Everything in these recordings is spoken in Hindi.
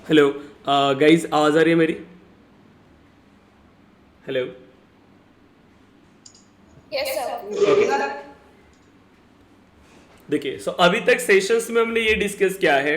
हेलो गाइस, आवाज़ आ रही है मेरी? हेलो। Yes, sir. ओके। देखिए, सो अभी तक सेशंस में हमने ये डिस्कस किया है।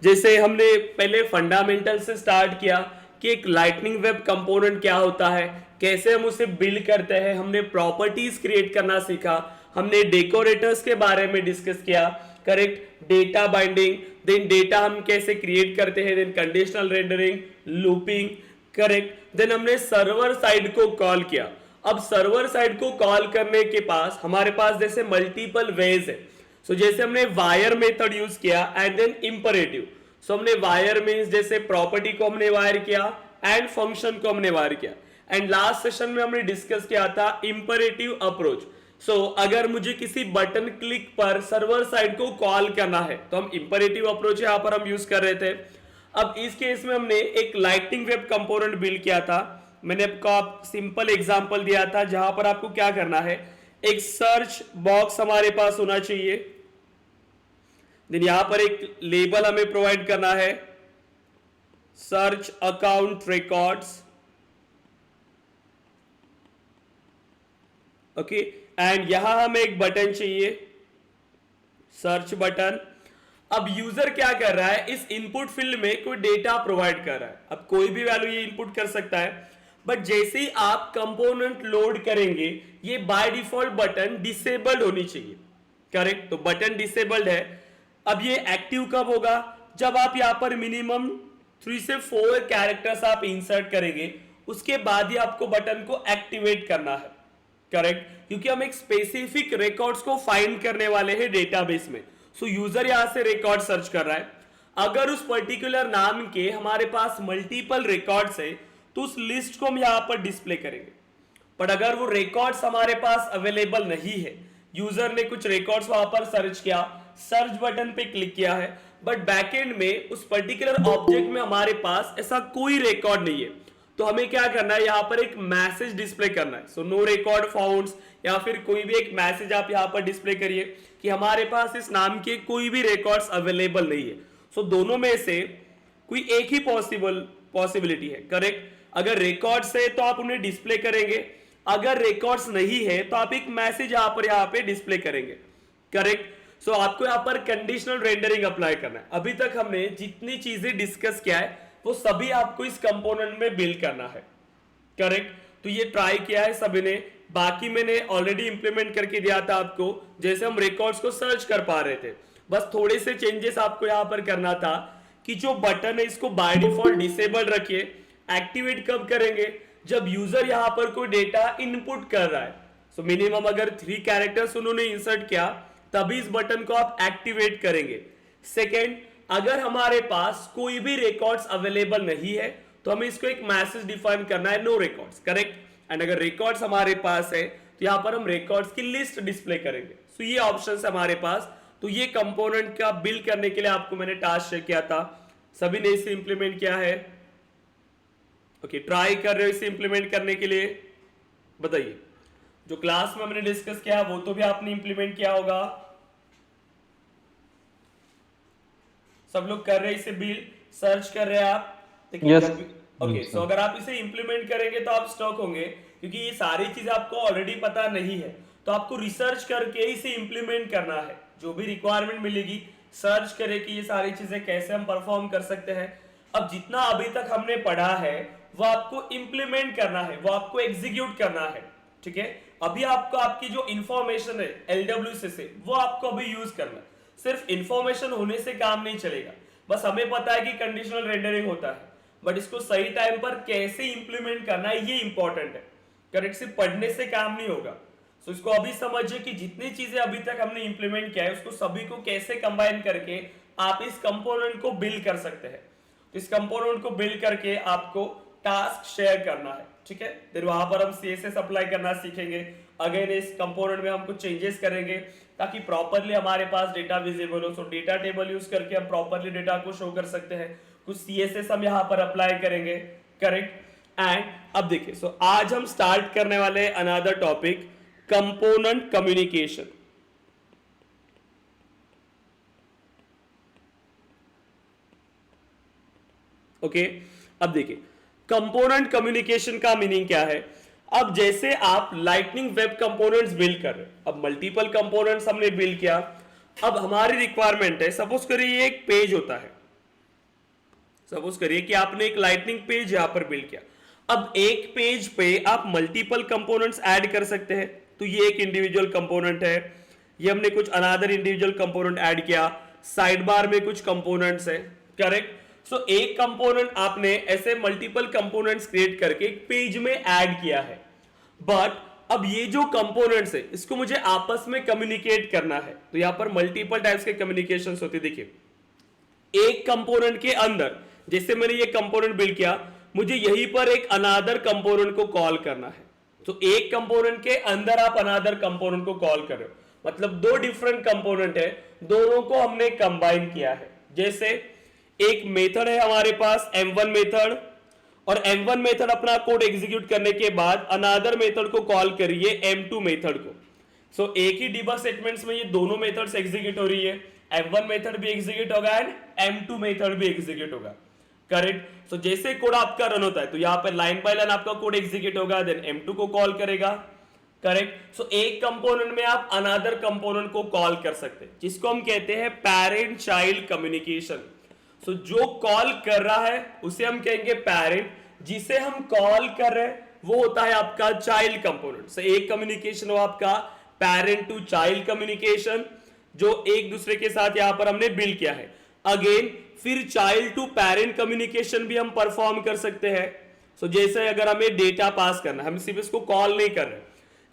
जैसे हमने पहले फंडामेंटल से स्टार्ट किया कि एक लाइटनिंग वेब कंपोनेंट क्या होता है, कैसे हम उसे बिल्ड करते हैं, हमने प्रॉपर्टीज क्रिएट करना सीखा, हमने डेकोरेटर्स के बारे में डिस्कस किया, correct, data binding, then data हम कैसे क्रिएट करते हैं, then conditional rendering, looping, correct, then हमने सर्वर साइड को कॉल किया। अब सर्वर साइड को कॉल करने के पास हमारे पास जैसे मल्टीपल वेज है। सो जैसे हमने वायर मेथड यूज किया एंड देन इंपरेटिव। सो हमने वायर मींस जैसे प्रॉपर्टी को हमने वायर किया एंड फंक्शन को हमने वायर किया। एंड लास्ट सेशन में हमने डिस्कस किया था इंपरेटिव अप्रोच। सो अगर मुझे किसी बटन क्लिक पर सर्वर साइड को कॉल करना है तो हम इंपरेटिव अप्रोच यहां पर हम यूज कर रहे थे। अब इस केस में हमने एक लाइटनिंग वेब कंपोनेंट बिल्ड किया था। मैंने आपको आप सिंपल एग्जांपल दिया था जहां पर आपको क्या करना है, एक सर्च बॉक्स हमारे पास होना चाहिए, देन यहां पर एक लेबल हमें प्रोवाइड करना है, search account records, okay, and यहां हमें एक बटन चाहिए, सर्च बटन। अब यूजर क्या कर रहा है, इस इनपुट फील्ड में कोई डेटा प्रोवाइड कर रहा है। अब कोई भी वैल्यू ये इनपुट कर सकता है, बट जैसे ही आप कंपोनेंट लोड करेंगे ये बाय डिफॉल्ट बटन डिसेबल्ड होनी चाहिए, करेक्ट। तो बटन डिसेबल्ड है। अब ये एक्टिव कब होगा, जब आप यहां पर मिनिमम 3 से 4 कैरेक्टर्स आप इंसर्ट करेंगे, उसके बाद ही आपको बटन को एक्टिवेट करना है, करेक्ट, क्योंकि हम एक स्पेसिफिक रिकॉर्ड्स को फाइंड करने वाले हैं डेटाबेस में। सो यूजर यहां से रिकॉर्ड सर्च कर रहा है, अगर उस पर्टिकुलर नाम के हमारे पास मल्टीपल रिकॉर्ड्स है तो उस लिस्ट को हम यहां पर डिस्प्ले करेंगे। बट अगर वो रिकॉर्ड्स हमारे पास अवेलेबल नहीं है, यूजर ने कुछ रिकॉर्ड्स वहां पर सर्च किया, सर्च बटन पे क्लिक किया है, बट बैकएंड में उस पर्टिकुलर ऑब्जेक्ट में हमारे पास ऐसा कोई रिकॉर्ड नहीं है, तो हमें क्या करना है, यहां पर एक मैसेज डिस्प्ले करना है। सो नो रिकॉर्ड फाउंड्स, या फिर कोई भी एक मैसेज आप यहां पर डिस्प्ले करिए कि हमारे पास इस नाम के कोई भी रिकॉर्ड्स अवेलेबल नहीं है। सो दोनों में से कोई एक ही पॉसिबिलिटी है, करेक्ट। अगर रिकॉर्ड्स है तो आप उन्हें डिस्प्ले करेंगे, अगर रिकॉर्ड्स नहीं है तो आप एक मैसेज यहां पे डिस्प्ले करेंगे, करेक्ट। सो आपको यहां पर कंडीशनल रेंडरिंग अप्लाई करना है। अभी तक हमने जितनी चीजें डिस्कस किया है वो सभी आपको इस कंपोनेंट में बिल्ड करना है, करेक्ट। तो ये ट्राई किया है सभी ने, बाकी मैंने ऑलरेडी इंप्लीमेंट करके दिया था आपको, जैसे हम रिकॉर्ड्स को सर्च कर पा रहे थे। बस थोड़े से चेंजेस आपको यहां पर करना था कि जो बटन है इसको बाय डिफॉल्ट डिसेबल रखिए। एक्टिवेट कब करेंगे, जब यूजर यहां पर कोई डेटा इनपुट कर रहा है। सो मिनिमम अगर 3 कैरेक्टर्स उन्होंने इंसर्ट किया तभी इस बटन को आप एक्टिवेट करेंगे। सेकेंड, अगर हमारे पास कोई भी रिकॉर्ड्स अवेलेबल नहीं है तो हमें इसको एक मैसेज डिफाइन करना है, नो रिकॉर्ड्स, करेक्ट। एंड अगर रिकॉर्ड्स हमारे पास है तो यहां पर हम रिकॉर्ड्स की लिस्ट डिस्प्ले करेंगे। सो ये ऑप्शंस हमारे पास। तो ये कंपोनेंट का बिल्ड करने के लिए आपको मैंने टास्क शेयर किया था, सभी ने इसे इंप्लीमेंट किया है? ओके, ट्राई कर रहे हो इसे इंप्लीमेंट करने के लिए? बताइए। जो क्लास में हमने डिस्कस किया वो तो भी आपने इंप्लीमेंट किया होगा, सब लोग कर रहे हैं इसे, बिल्ड सर्च कर रहे हैं आप। देखिए यस जब भी, ओके, यस सो सर। अगर आप इसे इंप्लीमेंट करेंगे तो आप स्टॉक होंगे, क्योंकि ये सारी चीजें आपको ऑलरेडी पता नहीं है। तो आपको रिसर्च करके इसे इंप्लीमेंट करना है, जो भी रिक्वायरमेंट मिलेगी सर्च करें कि ये सारी चीजें कैसे हम परफॉर्म कर सकते हैं। अब जितना अभी तक हमने पढ़ा है वो आपको इंप्लीमेंट करना है, वो आपको एग्जीक्यूट करना है, ठीक है। अभी आपको आपकी जो इंफॉर्मेशन है एलडब्ल्यू से वो आपको अभी यूज करना है। सिर्फ इंफॉर्मेशन होने से काम नहीं चलेगा, बस हमें पता है कि कंडीशनल रेंडरिंग होता है, बट इसको सही टाइम पर कैसे इंप्लीमेंट करना है ये इंपॉर्टेंट है, करेक्ट। सिर्फ पढ़ने से काम नहीं होगा। सो इसको अभी समझिए कि जितनी चीजें अभी तक हमने इंप्लीमेंट किया है उसको सभी को कैसे कंबाइन करके आप इस कंपोनेंट को बिल्ड कर सकते हैं। तो इस कंपोनेंट को बिल्ड करके आपको टास्क शेयर करना है, ठीक है। फिर वहां पर हम सीएसएस अप्लाई करना सीखेंगे। अगेन इस कंपोनेंट में हम कुछ चेंजेस करेंगे ताकि प्रॉपरली हमारे पास डेटा विजिबल हो। सो डेटा टेबल यूज करके हम प्रॉपरली डेटा को शो कर सकते हैं। कुछ सीएसएस हम यहां पर अप्लाई करेंगे, करेक्ट। एंड अब देखिए, सो आज हम स्टार्ट करने वाले another topic, component communication. Okay, अब देखिए कंपोनेंट कम्युनिकेशन का मीनिंग क्या है। अब जैसे आप लाइटनिंग वेब कंपोनेंट्स बिल्ड कर रहे हैं, अब मल्टीपल कंपोनेंट्स हमने बिल्ड किया, अब हमारी रिक्वायरमेंट है, सपोज करिए ये एक पेज होता है, सपोज करिए कि आपने एक लाइटनिंग पेज यहां पर बिल्ड किया। अब एक पेज पे आप मल्टीपल कंपोनेंट्स ऐड कर सकते हैं, तो ये एक इंडिविजुअल कंपोनेंट है, ये हमने कुछ अनदर इंडिविजुअल कंपोनेंट ऐड किया, साइड बार में कुछ कंपोनेंट्स है, करेक्ट। सो एक कंपोनेंट आपने ऐसे मल्टीपल कंपोनेंट्स क्रिएट करके एक पेज में ऐड किया है, बट अब ये जो कंपोनेंट्स है इसको मुझे आपस में कम्युनिकेट करना है, तो यहां पर मल्टीपल टाइप्स के कम्युनिकेशंस होते हैं। देखिए एक कंपोनेंट के अंदर जैसे मैंने ये कंपोनेंट बिल्ड किया, मुझे यहीं पर एक अनादर कंपोनेंट को कॉल करना है, तो एक कंपोनेंट के अंदर आप अनादर कंपोनेंट को कॉल कर रहे हो, मतलब दो डिफरेंट कंपोनेंट है, दोनों को हमने कंबाइन किया है। जैसे एक मेथड है हमारे पास m1 मेथड, और m1 मेथड अपना कोड एग्जीक्यूट करने के बाद अनादर मेथड को कॉल करिए m2 मेथड को। सो एक ही डिबग स्टेटमेंट्स में ये दोनों मेथड्स एग्जीक्यूट हो रही है, m1 मेथड भी एग्जीक्यूट होगा एंड m2 मेथड भी एग्जीक्यूट होगा, करेक्ट। सो जैसे कोड आपका रन होता है तो यहाँ पे लाइन बाय लाइन आपका कोड एग्जीक्यूट होगा, देन m2 को कॉल करेगा, करेक्ट। सो एक कंपोनेंट में आप अनदर कंपोनेंट को कॉल कर सकते हैं, जिसको हम कहते हैं पेरेंट चाइल्ड कम्युनिकेशन। सो जो कॉल कर रहा है उसे हम कहेंगे पेरेंट, जिसे हम कॉल कर रहे हैं वो होता है आपका चाइल्ड कंपोनेंट। सो एक कम्युनिकेशन हो आपका पेरेंट टू चाइल्ड कम्युनिकेशन, जो एक दूसरे के साथ यहां पर हमने बिल्ड किया है। अगेन फिर चाइल्ड टू पेरेंट कम्युनिकेशन भी हम परफॉर्म कर सकते हैं। सो जैसे अगर हमें डेटा पास करना है, हम सिर्फ इसको कॉल नहीं कर रहे,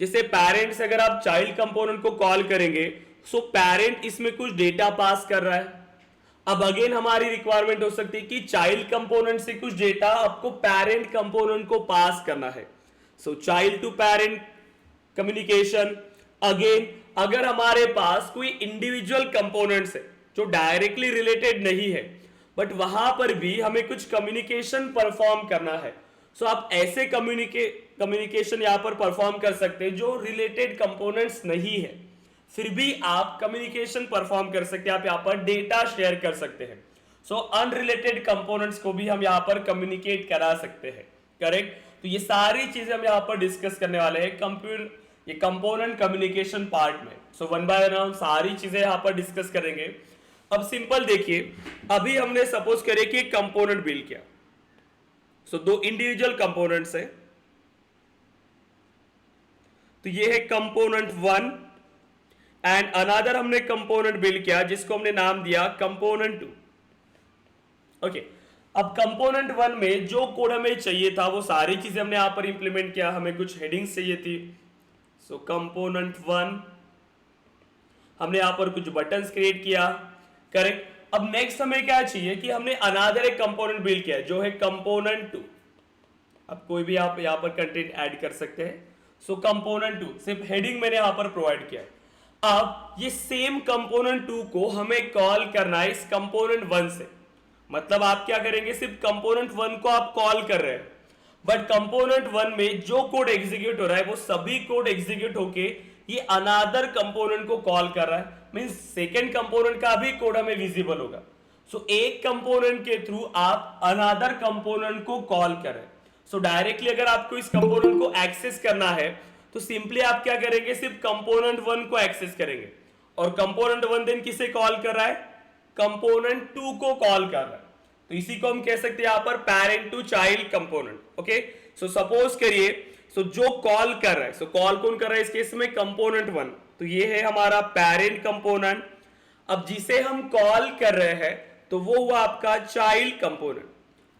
जैसे पेरेंट से अगर आप चाइल्ड कंपोनेंट को कॉल करेंगे, सो पेरेंट इसमें कुछ डेटा पास कर रहा है। अब अगेन हमारी रिक्वायरमेंट हो सकती है कि चाइल्ड कंपोनेंट से कुछ डेटा आपको पेरेंट कंपोनेंट को पास करना है, so child to parent communication. Again अगर हमारे पास कोई इंडिविजुअल कंपोनेंट्स है जो डायरेक्टली रिलेटेड नहीं है, बट वहां पर भी हमें कुछ कम्युनिकेशन परफॉर्म करना है, सो आप ऐसे कम्युनिकेशन यहां पर परफॉर्म कर सकते हैं जो रिलेटेड कंपोनेंट्स नहीं है, फिर भी आप कम्युनिकेशन परफॉर्म कर सकते हैं, आप यहां पर डेटा शेयर कर सकते हैं। सो अनरिलेटेड कंपोनेंट्स को भी हम यहां पर कम्युनिकेट करा सकते हैं, करेक्ट। तो ये सारी चीजें हम यहां पर डिस्कस करने वाले हैं ये कंपोनेंट कम्युनिकेशन पार्ट में। सो वन बाय वन हम सारी चीजें यहां पर डिस्कस करेंगे। अब सिंपल देखिए, अभी हमने सपोज करें कि एक कंपोनेंट बिल्ड किया, सो दो इंडिविजुअल कंपोनेंट्स है, तो ये है कंपोनेंट 1 एंड अनदर हमने कंपोनेंट बिल्ड किया जिसको हमने नाम दिया कंपोनेंट 2। ओके, अब कंपोनेंट 1 में जो कोड हमें चाहिए था वो सारी चीजें हमने यहां पर इंप्लीमेंट किया, हमें कुछ हेडिंग्स चाहिए थी। सो कंपोनेंट 1 हमने यहां पर कुछ बटन्स क्रिएट किया, करेक्ट। अब नेक्स्ट हमें क्या चाहिए कि हमने अनदर एक कंपोनेंट बिल्ड किया जो है कंपोनेंट 2। अब कोई भी आप यहां पर कंटेंट ऐड कर सकते हैं। सो कंपोनेंट 2 सिर्फ हेडिंग मैंने यहां पर प्रोवाइड किया है। अब ये सेम कंपोनेंट 2 को हमें कॉल करना है इस कंपोनेंट 1 से, मतलब आप क्या करेंगे, सिर्फ कंपोनेंट 1 को आप कॉल कर रहे हैं, बट कंपोनेंट 1 में जो कोड एग्जीक्यूट हो रहा है वो सभी कोड एग्जीक्यूट होके ये अनदर कंपोनेंट को कॉल कर रहा है, मींस सेकंड कंपोनेंट का भी कोड हमें विजिबल होगा। सो एक कंपोनेंट के थ्रू आप अनदर कंपोनेंट को कॉल कर रहे हैं। सो डायरेक्टली अगर आपको इस कंपोनेंट को एक्सेस करना है तो सिंपली आप क्या करेंगे, सिर्फ कंपोनेंट 1 को एक्सेस करेंगे, और कंपोनेंट 1 देन किसे कॉल कर रहा है, कंपोनेंट 2 को कॉल कर रहा है। तो इसी को हम कह सकते हैं यहां पर parent to child component. Okay, so suppose करिए, सो जो कॉल कर रहा है, सो कॉल कौन कर रहा है इस केस में, कंपोनेंट 1, तो ये है हमारा पेरेंट कंपोनेंट। अब जिसे हम कॉल कर रहे हैं तो वो हुआ आपका चाइल्ड कंपोनेंट,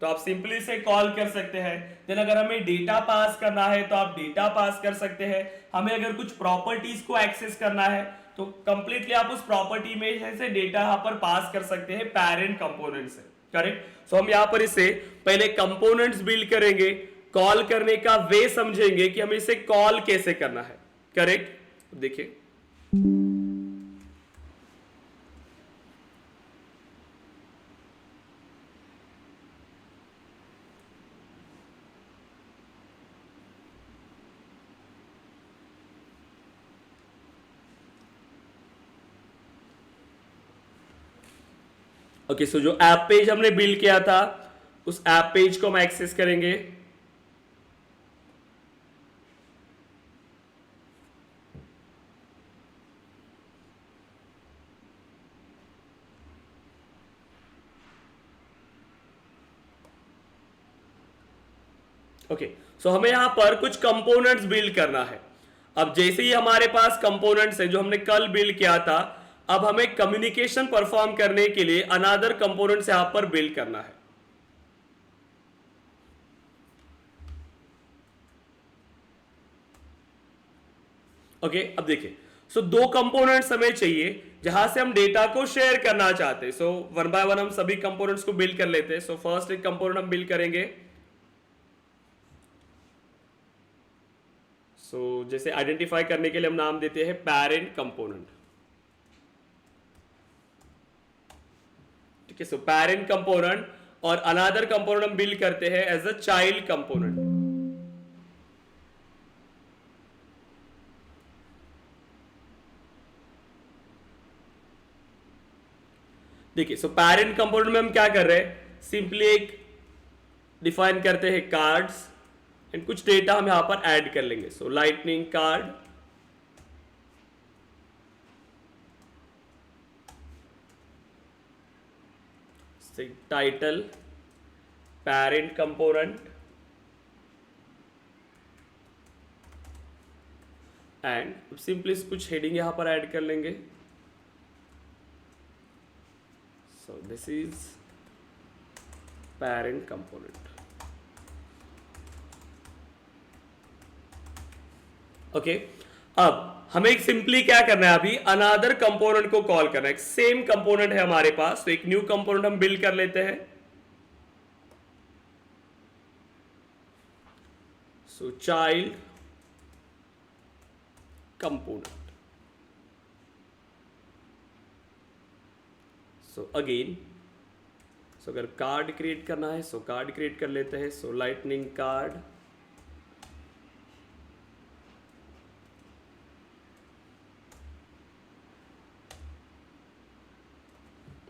तो आप सिंपली से कॉल कर सकते हैं। देन अगर हमें डेटा पास करना है तो आप डेटा पास कर सकते हैं, हमें अगर कुछ प्रॉपर्टीज को एक्सेस करना है तो कंप्लीटली आप उस प्रॉपर्टी में से डेटा यहां पर पास कर सकते हैं पेरेंट कंपोनेंट से, करेक्ट। सो हम यहां पर इसे पहले कंपोनेंट्स बिल्ड करेंगे, कॉल करने का वे समझेंगे कि हमें इसे कॉल कैसे करना है, करेक्ट। देखिए ओके, सो जो ऐप पेज हमने बिल्ड किया था उस ऐप पेज को हम एक्सेस करेंगे। ओके, सो हमें यहां पर कुछ कंपोनेंट्स बिल्ड करना है। अब जैसे ही हमारे पास कंपोनेंट्स है जो हमने कल बिल्ड किया था, अब हमें कम्युनिकेशन परफॉर्म करने के लिए अनदर कंपोनेंट्स यहां पर बिल्ड करना है। ओके, अब देखिए, सो दो कंपोनेंट्स हमें चाहिए जहां से हम डेटा को शेयर करना चाहते हैं। सो वन बाय वन हम सभी कंपोनेंट्स को बिल्ड कर लेते हैं। सो फर्स्ट एक कंपोनेंट हम बिल्ड करेंगे। सो जैसे आइडेंटिफाई करने के लिए हम नाम देते हैं पेरेंट कंपोनेंट। ठीक है, सो पेरेंट कंपोनेंट और अनदर कंपोनेंट हम बिल्ड करते हैं एज अ चाइल्ड कंपोनेंट। देखिए, सो पेरेंट कंपोनेंट में हम क्या कर रहे हैं, सिंपली एक डिफाइन करते हैं कार्ड्स एंड कुछ डेटा हम यहां पर ऐड कर लेंगे। So lightning card, title, parent component and simply कुछ हेडिंग यहां पर ऐड कर लेंगे। So this is parent component. Okay, अब हमें एक सिंपली क्या करना है, अभी अनदर कंपोनेंट को कॉल करना है। एक सेम कंपोनेंट है हमारे पास, तो एक न्यू कंपोनेंट हम बिल्ड कर लेते हैं। सो चाइल्ड कंपोनेंट। सो अगेन, सो अगर कार्ड क्रिएट करना है, सो कार्ड क्रिएट कर लेते हैं। So lightning card,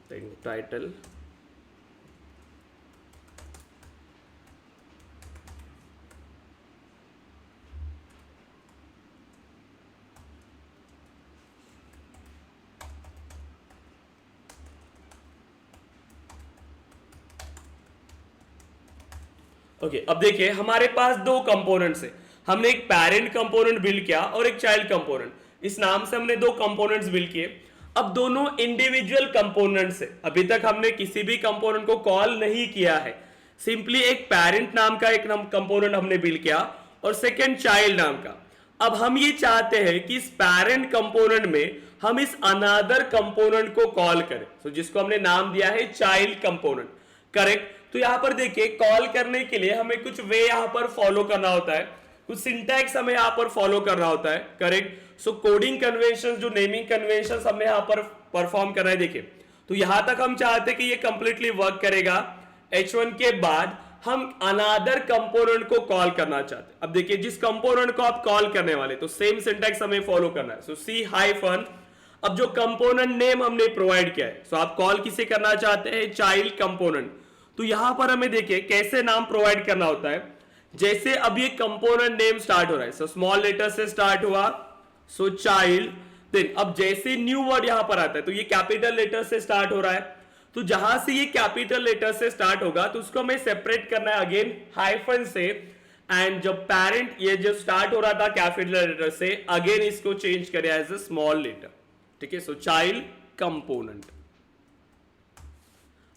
then title, okay. अब देखिए, हमारे पास दो कंपोनेंट्स है। हमने एक पेरेंट कंपोनेंट बिल्ड किया और एक चाइल्ड कंपोनेंट। इस नाम से हमने दो कंपोनेंट्स बिल्ड किए। अब दोनों इंडिविजुअल कंपोनेंट्स है। अभी तक हमने किसी भी कंपोनेंट को कॉल नहीं किया है। सिंपली एक पेरेंट नाम का एक कंपोनेंट हमने बिल्ड किया और सेकेंड चाइल्ड नाम का। अब हम ये चाहते हैं कि इस पेरेंट कंपोनेंट में हम इस अनदर कंपोनेंट को कॉल करें, तो जिसको हमने नाम दिया है चाइल्ड कंपोनेंट। करेक्ट। तो यहां पर देखिए, कॉल करने के लिए हमें कुछ वे यहां पर फॉलो करना होता है, कुछ सिंटैक्स हमें यहां पर फॉलो करना होता है। करेक्ट। सो कोडिंग कन्वेंशन, जो नेमिंग कन्वेंशन हमें यहां पर परफॉर्म करना है। देखिए, तो यहां तक हम चाहते हैं कि ये कंप्लीटली वर्क करेगा। H1 के बाद हम अनदर कंपोनेंट को कॉल करना चाहते हैं। अब देखिए, जिस कंपोनेंट को आप कॉल करने वाले, तो सेम सिंटैक्स हमें फॉलो करना है। सो सी हाइफन, अब जो कंपोनेंट नेम हमने प्रोवाइड किया है, सो आप कॉल किसे करना चाहते हैं, चाइल्ड कंपोनेंट। तो यहां पर हमें देखिए कैसे नाम प्रोवाइड करना होता है। जैसे अब ये कंपोनेंट नेम स्टार्ट हो रहा है, सो स्मॉल लेटर से स्टार्ट हुआ, सो चाइल्ड। देन अब जैसे न्यू वर्ड यहां पर आता है, तो ये कैपिटल लेटर से स्टार्ट हो रहा है। तो जहां से ये कैपिटल लेटर से स्टार्ट होगा, तो उसको हमें सेपरेट करना है अगेन हाइफन से। एंड जब पेरेंट ये जो स्टार्ट हो रहा था कैपिटल लेटर से, अगेन इसको चेंज करें एज अ स्मॉल लेटर। ठीक है, सो चाइल्ड कंपोनेंट।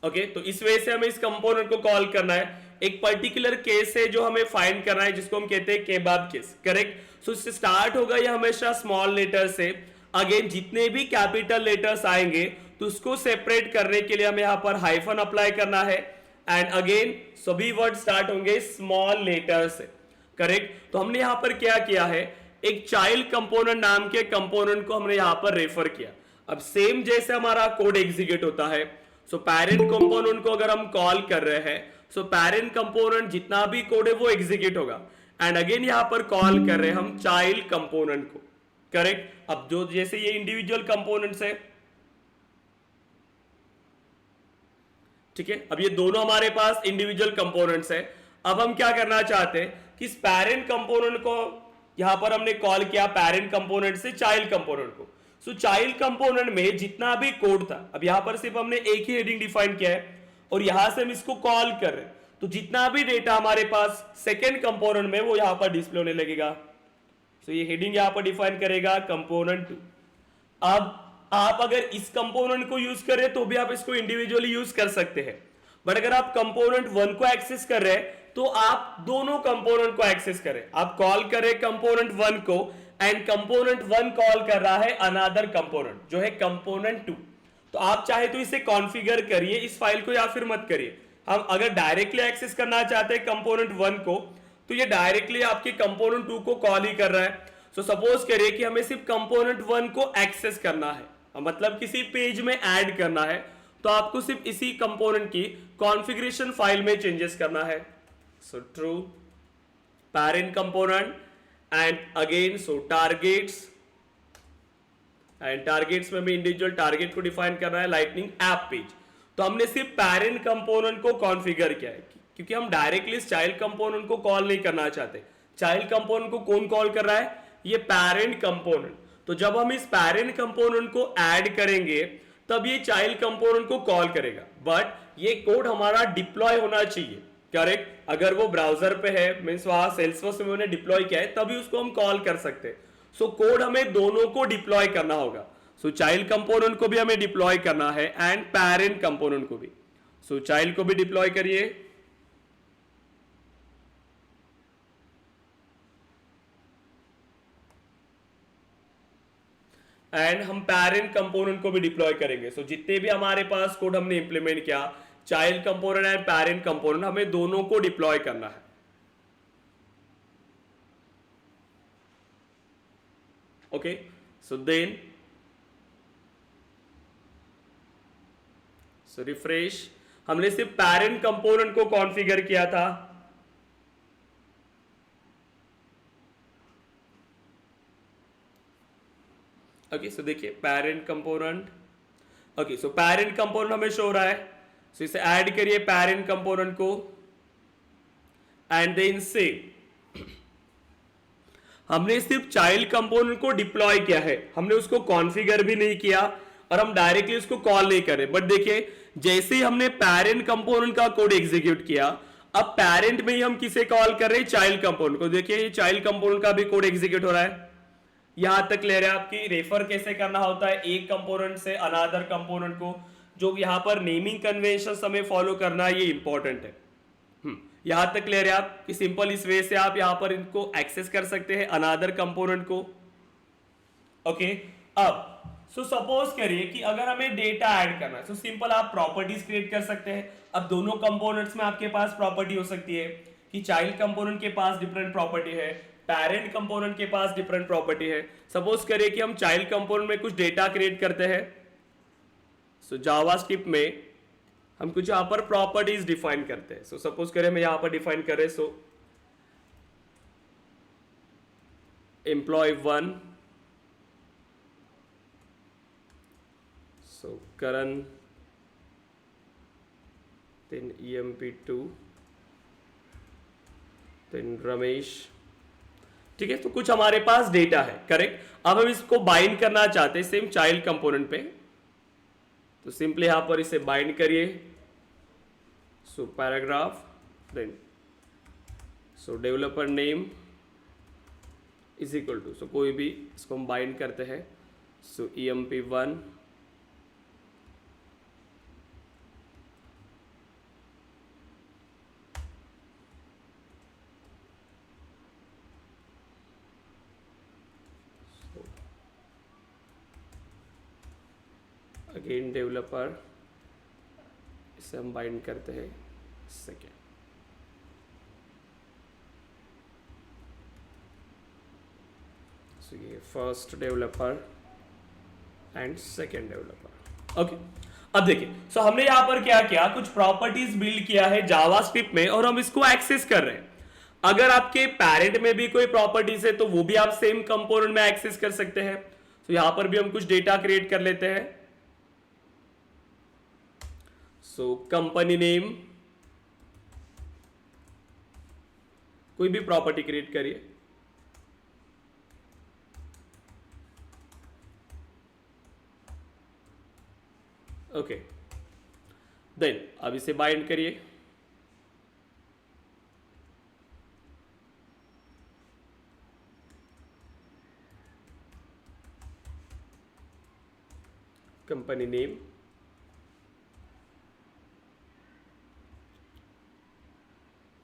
ओके, तो इस वजह से हमें इस कंपोनेंट को कॉल करना है। एक पर्टिकुलर केस है जो हमें फाइंड करना है, जिसको हम कहते हैं केबाब केस। करेक्ट। सो इससे स्टार्ट होगा ये हमेशा स्मॉल लेटर से। अगेन जितने भी कैपिटल लेटर्स आएंगे, तो उसको सेपरेट करने के लिए हमें यहां पर हाइफन अप्लाई करना है। एंड अगेन सभी वर्ड स्टार्ट होंगे स्मॉल लेटर से। करेक्ट। तो हमने यहां पर क्या किया है, एक चाइल्ड कंपोनेंट नाम के कंपोनेंट को हमने यहां पर रेफर किया। अब सेम जैसे हमारा कोड एग्जीक्यूट होता है, सो पेरेंट कंपोनेंट को अगर हम कॉल कर रहे हैं, सो पेरेंट कंपोनेंट जितना भी कोड है वो एग्जीक्यूट होगा। एंड अगेन यहां पर कॉल कर रहे हैं हम चाइल्ड कंपोनेंट को। करेक्ट। अब जो जैसे ये इंडिविजुअल कंपोनेंट्स है, ठीक है, अब ये दोनों हमारे पास इंडिविजुअल कंपोनेंट्स है। अब हम क्या करना चाहते हैं कि इस पेरेंट कंपोनेंट को यहां पर हमने कॉल किया पेरेंट कंपोनेंट से चाइल्ड कंपोनेंट को। सो चाइल्ड कंपोनेंट में जितना भी कोड था, अब यहां पर सिर्फ हमने एक ही हेडिंग डिफाइन किया है और यहां से हम इसको कॉल कर रहे हैं, तो जितना भी डेटा हमारे पास सेकेंड कंपोनेंट में वो यहां पर डिस्प्ले होने लगेगा। सो ये हेडिंग यहां पर डिफाइन करेगा कंपोनेंट 2। अब आप अगर इस कंपोनेंट को यूज करें तो भी आप इसको इंडिविजुअली यूज कर सकते हैं, बट अगर आप कंपोनेंट 1 को एक्सेस कर रहे हैं तो आप दोनों कंपोनेंट को एक्सेस करें। आप कॉल करें कंपोनेंट 1 को एंड कंपोनेंट 1 कॉल कर रहा है अनदर कंपोनेंट जो है कंपोनेंट 2। तो आप चाहे तो इसे कॉन्फ़िगर करिए इस फाइल को या फिर मत करिए। हम अगर डायरेक्टली एक्सेस करना चाहते हैं कंपोनेंट 1 को तो ये डायरेक्टली आपके कंपोनेंट 2 को कॉल ही कर रहा है। सो सपोज करिए कि हमें सिर्फ कंपोनेंट 1 को एक्सेस करना है, मतलब किसी पेज में ऐड करना है, तो आपको सिर्फ इसी कंपोनेंट की कॉन्फ़िगरेशन फाइल में चेंजेस करना है। So true parent component and again so targets, and targets में भी इंडिविजुअल टारगेट को डिफाइन करना है लाइटनिंग ऐप पेज। तो हमने सिर्फ पेरेंट कंपोनेंट को कॉन्फ़िगर किया है क्योंकि हम डायरेक्टली इस चाइल्ड कंपोनेंट को कॉल नहीं करना चाहते। चाइल्ड कंपोनेंट को कौन कॉल कर रहा है? ये पेरेंट कंपोनेंट। तो जब हम इस पेरेंट कंपोनेंट को ऐड करेंगे तब ये चाइल्ड कंपोनेंट को कॉल करेगा, बट ये कोड हमारा डिप्लॉय होना चाहिए, करेक्ट। अगर वो ब्राउजर पे है, मींस वहां सेल्सफोर्स में उन्हें डिप्लॉय किया है, तभी उसको हम कॉल कर सकते हैं। सो कोड हमें दोनों को डिप्लॉय करना होगा। सो चाइल्ड कंपोनेंट को भी हमें डिप्लॉय करना है एंड पेरेंट कंपोनेंट को भी। सो चाइल्ड को भी डिप्लॉय करिए एंड हम पेरेंट कंपोनेंट को भी डिप्लॉय करेंगे। सो जितने भी हमारे पास कोड हमने इंप्लीमेंट किया, child component and parent component, हमें दोनों को डिप्लॉय करना है। Okay, so then so refresh, हमने सिर्फ पेरेंट कंपोनेंट को कॉन्फ़िगर किया था। ओके, सो देखिए parent component, okay so parent component हमें शो हो रहा है। सो इसे ऐड करिए पेरेंट कंपोनेंट को एंड देन से हमने सिर्फ चाइल्ड कंपोनेंट को डिप्लॉय किया है, हमने उसको कॉन्फ़िगर भी नहीं किया और हम डायरेक्टली उसको कॉल नहीं कर रहे। बट देखिए जैसे ही हमने पेरेंट कंपोनेंट का कोड एग्जीक्यूट किया, अब पेरेंट में ही हम किसे कॉल कर रहे हैं? चाइल्ड कंपोनेंट को। देखिए ये चाइल्ड कंपोनेंट का भी कोड एग्जीक्यूट हो रहा है। यहां तक ले रहे हैं आपकी रेफर कैसे करना होता है एक कंपोनेंट से अनदर कंपोनेंट को, जो यहां पर नेमिंग कन्वेंशन हमें फॉलो करना है, ये इंपॉर्टेंट है। यहां तक ले रहे हैं आप कि सिंपल इस वे से आप यहां पर इनको एक्सेस कर सकते हैं अनदर कंपोनेंट को। ओके, अब सो सपोज करिए कि अगर हमें डेटा ऐड करना है, सो सिंपल आप प्रॉपर्टीज क्रिएट कर सकते हैं। अब दोनों कंपोनेंट्स में आपके पास प्रॉपर्टी हो सकती है कि चाइल्ड कंपोनेंट के पास डिफरेंट प्रॉपर्टी है, पेरेंट कंपोनेंट के पास डिफरेंट प्रॉपर्टी है। सपोज करिए कि हम चाइल्ड कंपोनेंट में कुछ डेटा क्रिएट करते हैं। सो जावास्क्रिप्ट में हम कुछ यहां पर प्रॉपर्टीज डिफाइन करते हैं। सो सपोज करें मैं यहां पर डिफाइन करें, सो employee1, so Karan, then emp2, then Ramesh. ठीक है, तो कुछ हमारे पास डेटा है, करेक्ट। अब हम इसको बाइंड करना चाहते हैं सेम चाइल्ड कंपोनेंट पे, तो सिंपली यहां पर इसे बाइंड करिए। So paragraph, then so developer name is equal to, so कोई भी इसको हम बाइंड करते हैं। सो emp1, अगेन डेवलपर, इसे हम बाइंड करते हैं सेकेंड। सो ये first developer and second developer. Okay, अब देखिए, सो हमने यहां पर क्या किया, कुछ प्रॉपर्टीज बिल्ड किया है जावास्क्रिप्ट में और हम इसको एक्सेस कर रहे हैं। अगर आपके पेरेंट में भी कोई प्रॉपर्टीज है तो वो भी आप सेम कंपोनेंट में एक्सेस कर सकते हैं। तो यहां पर भी हम कुछ डेटा क्रिएट कर लेते हैं। सो कंपनी नेम, कोई भी प्रॉपर्टी क्रिएट करिए। ओके, देन अब इसे बाइंड करिए। कंपनी नेम,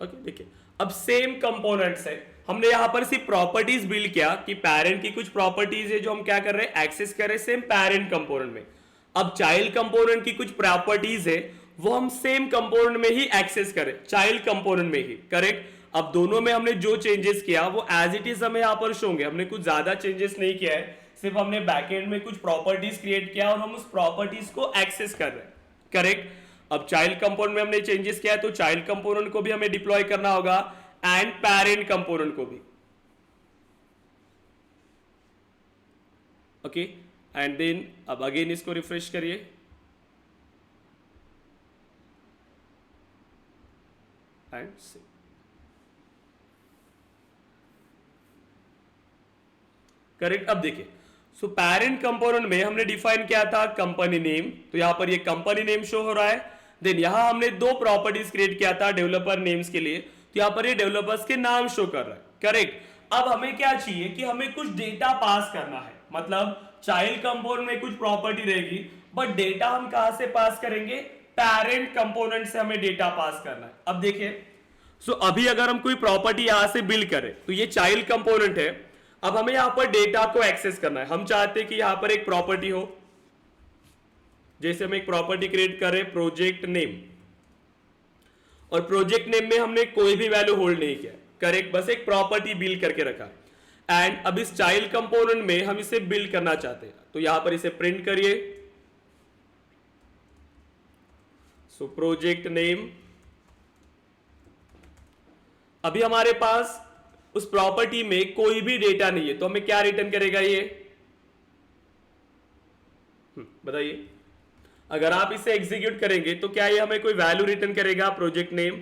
ओके देखिए अब सेम कंपोनेंट्स है, हमने यहां पर सिर्फ प्रॉपर्टीज बिल्ड किया कि पेरेंट की कुछ प्रॉपर्टीज है जो हम क्या कर रहे हैं, एक्सेस कर रहे हैं सेम पेरेंट कंपोनेंट में। अब चाइल्ड कंपोनेंट की कुछ प्रॉपर्टीज है वो हम सेम कंपोनेंट में ही एक्सेस करें, चाइल्ड कंपोनेंट में ही, करेक्ट। अब दोनों में हमने जो चेंजेस किया वो एज इट इज हमें यहां पर शो होंगे, हमने कुछ ज्यादा चेंजेस नहीं किया है, सिर्फ हमने बैकएंड में कुछ प्रॉपर्टीज क्रिएट किया और हम उस प्रॉपर्टीज को एक्सेस कर रहे हैं, करेक्ट। अब चाइल्ड कंपोनेंट में हमने चेंजेस किया है तो चाइल्ड कंपोनेंट को भी हमें डिप्लॉय करना होगा एंड पेरेंट कंपोनेंट को भी, ओके। एंड देन अब अगेन इसको रिफ्रेश करिए, एंड से करेक्ट। अब देखिए सो पेरेंट कंपोनेंट में हमने डिफाइन किया था कंपनी नेम, तो यहां पर ये कंपनी नेम शो हो रहा है। देन यहां हमने दो प्रॉपर्टीज क्रिएट किया था डेवलपर नेम्स के लिए, तो यहां पर ये डेवलपर्स के नाम शो कर रहा है, करेक्ट। अब हमें क्या चाहिए कि हमें कुछ डेटा पास करना है, मतलब चाइल्ड कंपोनेंट में कुछ प्रॉपर्टी रहेगी बट डेटा हम कहां से पास करेंगे, पेरेंट कंपोनेंट से हमें डेटा पास करना है। अब देखिए सो अभी अगर हम कोई प्रॉपर्टी यहां से बिल्ड करें तो ये चाइल्ड कंपोनेंट है, अब हमें यहां पर डेटा को एक्सेस करना है। हम चाहते हैं कि यहां पर एक प्रॉपर्टी हो, जैसे हम एक प्रॉपर्टी क्रिएट करें प्रोजेक्ट नेम, और प्रोजेक्ट नेम में हमने कोई भी वैल्यू होल्ड नहीं किया, करेक्ट, बस एक प्रॉपर्टी बिल्ड करके रखा। एंड अब इस चाइल्ड कंपोनेंट में हम इसे बिल्ड करना चाहते हैं, तो यहां पर इसे प्रिंट करिए, सो प्रोजेक्ट नेम। अभी हमारे पास उस प्रॉपर्टी में कोई भी डेटा नहीं है, तो हमें क्या रिटर्न करेगा ये, बताइए। अगर आप इसे एग्जीक्यूट करेंगे तो क्या ये हमें कोई वैल्यू रिटर्न करेगा, प्रोजेक्ट नेम,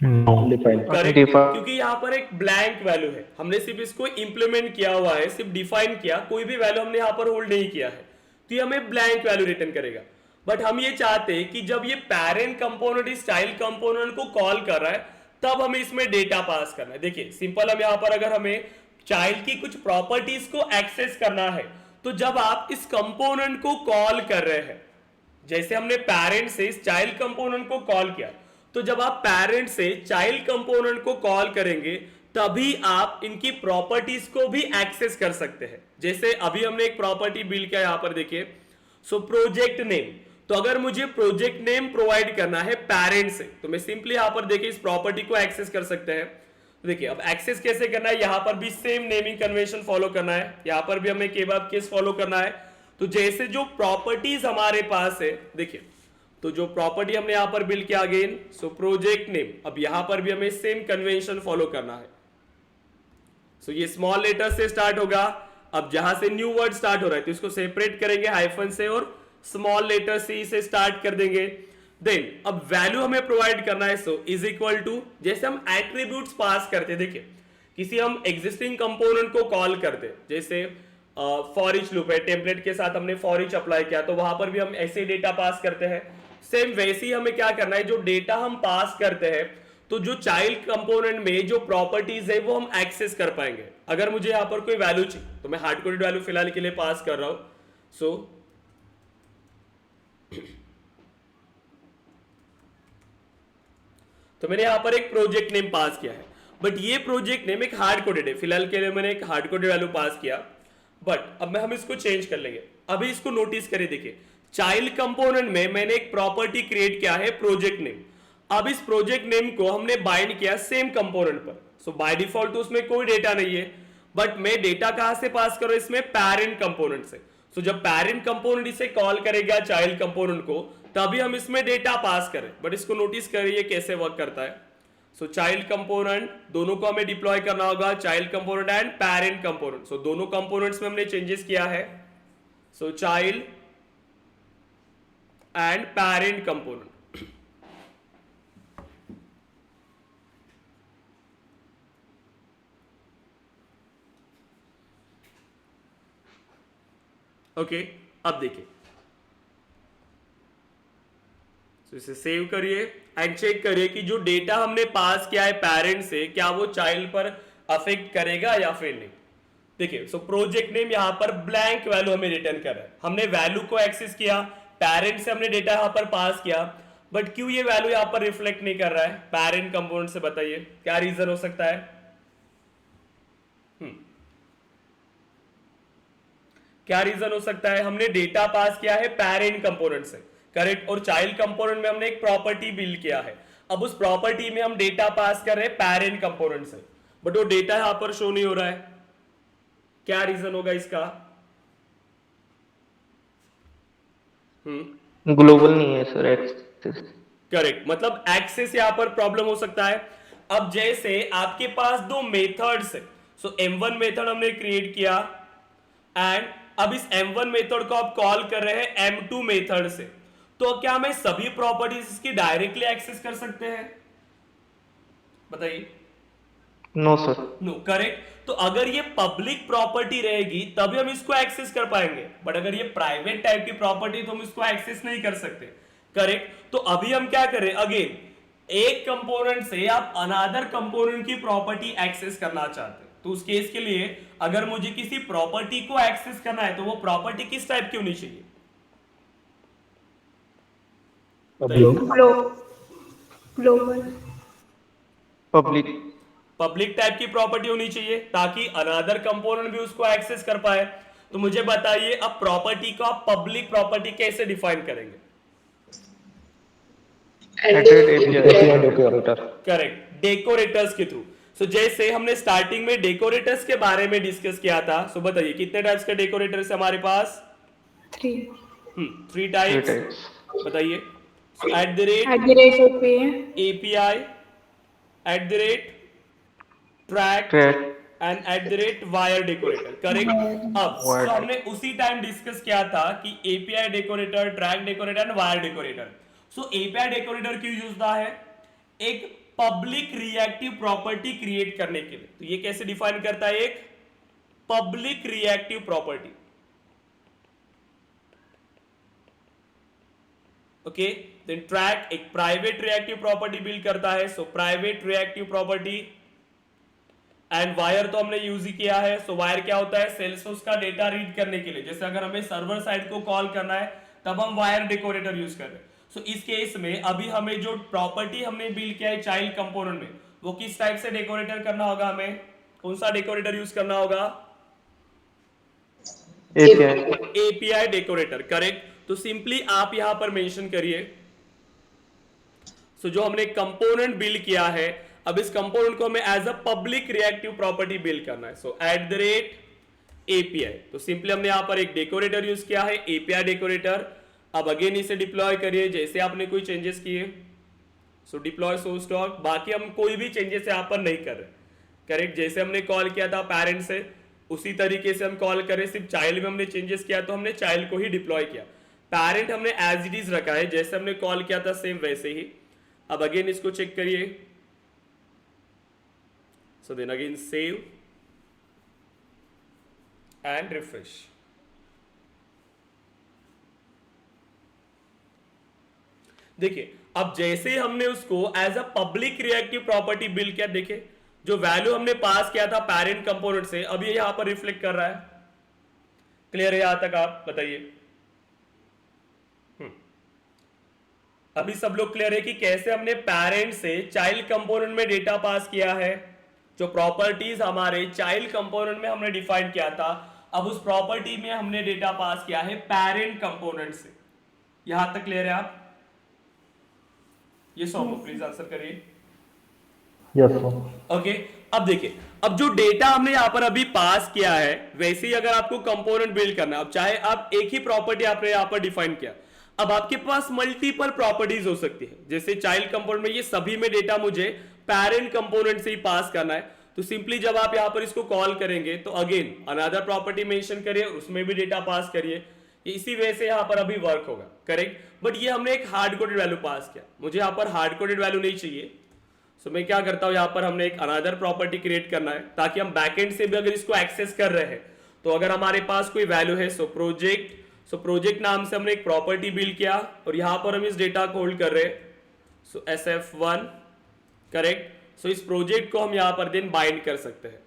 करेक्ट, क्योंकि यहां पर एक ब्लैंक वैल्यू है, हमने सिर्फ इसको इंप्लीमेंट किया हुआ है, सिर्फ डिफाइन किया, कोई भी वैल्यू हमने यहां पर होल्ड नहीं किया है, तो ये हमें ब्लैंक वैल्यू रिटर्न करेगा। बट हम ये चाहते हैं कि जब ये पेरेंट कंपोनेंट इस चाइल्ड कंपोनेंट को कॉल कर रहा है तब हमें इसमें डेटा पास करना है। देखिए सिंपल, हम यहां पर अगर हमें चाइल्ड की कुछ प्रॉपर्टीज को एक्सेस करना है तो जब आप इस कंपोनेंट को कॉल कर रहे हैं, जैसे हमने पेरेंट से इस चाइल्ड कंपोनेंट को कॉल किया, तो जब आप पेरेंट से चाइल्ड कंपोनेंट को कॉल करेंगे तभी आप इनकी प्रॉपर्टीज को भी एक्सेस कर सकते हैं। जैसे अभी हमने एक प्रॉपर्टी बिल्ड किया, यहां पर देखिए, सो प्रोजेक्ट नेम, तो अगर मुझे प्रोजेक्ट नेम प्रोवाइड करना है पेरेंट से तो मैं सिंपली यहां पर देखिए इस प्रॉपर्टी को एक्सेस कर सकते हैं। देखिए अब एक्सेस कैसे करना है, यहां पर भी सेम नेमिंग कन्वेंशन फॉलो करना है, यहां पर भी हमें केवल केस फॉलो करना है। तो जैसे जो प्रॉपर्टीज हमारे पास है, देखिए तो जो प्रॉपर्टी हमने यहां पर बिल्ड किया अगेन, सो प्रोजेक्ट नेम, अब यहां पर भी हमें सेम कन्वेंशन फॉलो करना है। सो ये स्मॉल लेटर से स्टार्ट होगा, अब जहां से न्यू वर्ड स्टार्ट हो रहा है तो इसको सेपरेट करेंगे हाइफन से और स्मॉल लेटर सी से स्टार्ट कर देंगे। देन अब वैल्यू हमें प्रोवाइड करना है, सो इज इक्वल टू, जैसे हम एट्रीब्यूट्स पास करते, देखिए किसी हम एग्जिस्टिंग कंपोनेंट को कॉल करते, जैसे फॉर ईच लूप है, टेम्पलेट के साथ हमने फॉर ईच अप्लाई किया तो वहां पर भी हम ऐसे डेटा पास करते हैं। सेम वैसे ही हमें क्या करना है, जो डेटा हम पास करते हैं तो जो चाइल्ड कंपोनेंट में जो प्रॉपर्टीज है वो हम एक्सेस कर पाएंगे। अगर मुझे यहां पर कोई वैल्यू चाहिए तो मैं हार्ड कोडेड वैल्यू फिलहाल के लिए पास कर रहा हूं, सो तो मैंने यहां पर एक प्रोजेक्ट नेम पास किया है, बट ये प्रोजेक्ट नेम एक हार्ड कोडेड है, फिलहाल के लिए मैंने एक हार्ड कोडेड वैल्यू पास किया, बट अब हम इसको चेंज कर लेंगे। अभी इसको नोटिस करिए, देखिए चाइल्ड कंपोनेंट में मैंने एक प्रॉपर्टी क्रिएट किया है प्रोजेक्ट नेम, अब इस प्रोजेक्ट नेम को हमने बाइंड किया सेम कंपोनेंट पर, सो बाय डिफॉल्ट तो उसमें कोई डेटा नहीं है, बट मैं डेटा कहां से पास कर रहा हूं, इसमें पेरेंट कंपोनेंट से। सो जब पेरेंट कंपोनेंट इसे कॉल करेगा चाइल्ड कंपोनेंट को तभी हम इसमें डेटा पास करें, बट इसको नोटिस करिए कैसे वर्क करता है। सो चाइल्ड कंपोनेंट दोनों को हमें डिप्लॉय करना होगा, child component and parent component, so दोनों कंपोनेंट्स में हमने चेंजेस किया है। So child and parent component. Okay, अब देखिए, तो इसे सेव करिए एंड चेक करिए कि जो डेटा हमने पास किया है पेरेंट से, क्या वो चाइल्ड पर अफेक्ट करेगा या फिर नहीं। देखिए, सो प्रोजेक्ट नेम यहां पर ब्लैंक वैल्यू हमें रिटर्न कर रहा है। हमने वैल्यू को एक्सेस किया, पेरेंट से हमने डेटा यहां पर पास किया, बट क्यों ये वैल्यू यहां पर रिफ्लेक्ट नहीं कर रहा है पेरेंट कंपोनेंट से, बताइए क्या रीजन हो सकता है। क्या रीजन हो सकता है। हमने डेटा पास किया है पेरेंट कंपोनेंट से, करेक्ट, और चाइल्ड कंपोनेंट में हमने एक प्रॉपर्टी बिल्ड किया है। अब उस प्रॉपर्टी में हम डेटा पास कर रहे हैं पेरेंट कंपोनेंट से, बट वो डेटा यहां पर शो नहीं हो रहा है। क्या रीजन होगा इसका। ग्लोबल नहीं है सर एक्सेस। करेक्ट, मतलब एक्सेस यहां पर प्रॉब्लम हो सकता है। अब जैसे आपके पास दो मेथड्स है, सो M1 मेथड हमने क्रिएट किया एंड अब इस M1 मेथड को आप कॉल कर रहे हैं M2 मेथड से, तो क्या हमें सभी प्रॉपर्टीज इसकी डायरेक्टली एक्सेस कर सकते हैं, बताइए। No sir. No, correct. तो अगर ये पब्लिक प्रॉपर्टी रहेगी तभी हम इसको एक्सेस कर पाएंगे, बट अगर ये प्राइवेट टाइप की प्रॉपर्टी तो हम इसको एक्सेस नहीं कर सकते, करेक्ट। तो अभी हम क्या करें, अगेन एक कंपोनेंट से आप अनदर कंपोनेंट की प्रॉपर्टी एक्सेस करना चाहते हैं, तो उस केस के लिए अगर मुझे किसी प्रॉपर्टी को एक्सेस करना है तो वो प्रॉपर्टी किस टाइप की होनी चाहिए। Global public. पब्लिक टाइप की प्रॉपर्टी होनी चाहिए ताकि अनदर कंपोनेंट भी उसको एक्सेस कर पाए। तो मुझे बताइए अब प्रॉपर्टी को आप पब्लिक प्रॉपर्टी कैसे डिफाइन करेंगे। करेक्ट, डेकोरेटर्स के थ्रू। सो जैसे हमने स्टार्टिंग में डेकोरेटर्स के बारे में डिस्कस किया था, सो बताइए कितने टाइप्स के डेकोरेटर्स हमारे पास। 3 टाइप्स, बताइए। Eight the rate API, eight the rate track and eight the rate wire decorator, correct. अब तो हमने उसी टाइम डिस्कस किया था कि API decorator, track decorator and wire decorator. So API decorator क्यों यूज होता है, एक पब्लिक रिएक्टिव प्रॉपर्टी क्रिएट करने के लिए। तो ये कैसे डिफाइन करता है, एक public reactive property, okay. Then track एक प्राइवेट रिएक्टिव प्रॉपर्टी बिल्ड करता है, so private reactive property. And wire तो हमने यूज ही किया है, सो वायर क्या होता है, सेल्सियस का डेटा रीड करने के लिए, जैसे अगर हमें सर्वर साइड को कॉल करना है तब हम वायर डेकोरेटर यूज कर रहे हैं। सो इस केस में अभी हमें जो प्रॉपर्टी हमने बिल्ड किया है चाइल्ड कंपोनेंट में, वो किस टाइप से डेकोरेटर करना होगा, हमें कौन सा डेकोरेटर यूज करना होगा, API डेकोरेटर, करेक्ट। तो सिंपली आप यहां पर मेंशन करिए, सो जो हमने कंपोनेंट बिल्ड किया है, अब इस कंपोनेंट को हमें as a public reactive property build करना है, so at the rate API। तो सिंपली हमने यहां पर एक डेकोरेटर यूज किया है, API डेकोरेटर। अब अगेन इसे डिप्लॉय करिए जैसे आपने कोई चेंजेस किए, सो डिप्लॉय सोर्स स्टॉक। बाकी हम कोई भी चेंजेस यहां पर नहीं कर रहे, करेक्ट। जैसे हमने कॉल किया था पेरेंट से उसी तरीके से हम कॉल करें, सिर्फ चाइल्ड में हमने चेंजेस किया तो हमने चाइल्ड को ही डिप्लॉय किया। पेरेंट हमने एज इट इज रखा है, जैसे हमने कॉल किया था सेम वैसे ही। अब अगेन इसको चेक करिए, so then again save and refresh. देखिए अब जैसे ही हमने उसको as a public reactive property build किया, देखिए जो वैल्यू हमने पास किया था पेरेंट कंपोनेंट से, अब ये यहां पर रिफ्लेक्ट कर रहा है। क्लियर है यहां तक, आप बताइए। अभी सब लोग क्लियर है कि कैसे हमने पेरेंट से चाइल्ड कंपोनेंट में डेटा पास किया है, जो प्रॉपर्टीज हमारे चाइल्ड कंपोनेंट में हमने डिफाइन किया था, अब उस प्रॉपर्टी में हमने डेटा पास किया है पेरेंट कंपोनेंट से। यहां तक क्लियर है आप, ये सॉल्व प्लीज आंसर करिए। Yes sir. ओके, अब देखिए, अब जो डेटा हमने यहां पर अभी पास किया है, वैसे ही अगर आपको कंपोनेंट बिल्ड करना है, अब चाहे आप एक ही प्रॉपर्टी आपने यहां पर डिफाइन किया, अब आपके पास मल्टीपल प्रॉपर्टीज हो सकती है। जैसे चाइल्ड कंपोनेंट में ये सभी में डेटा मुझे पेरेंट कंपोनेंट से ही पास करना है, तो सिंपली जब आप यहां पर इसको कॉल करेंगे तो अगेन अनदर प्रॉपर्टी मेंशन करिए, उसमें भी डेटा पास करिए। ये इसी वजह से यहाँ पर अभी वर्क होगा, करेक्ट। बट ये हमने एक हार्ड कोडेड वैल्यू पास किया, मुझे यहाँ पर हार्ड कोडेड वैल्यू नहीं चाहिए। सो मैं क्या करता हूँ, यहाँ पर हमने एक अनदर प्रॉपर्टी क्रिएट करना है ताकि हम बैकएंड से भी अगर इसको एक्सेस कर रहे हैं तो अगर हमारे पास कोई वैल्यू है, सो प्रोजेक्ट नाम से हमने एक प्रॉपर्टी बिल्ड किया और यहाँ पर हम इस डेटा को होल्ड कर रहे हैं, सो SF1, करेक्ट। सो इस प्रोजेक्ट को हम यहाँ पर देन बाइंड कर सकते हैं,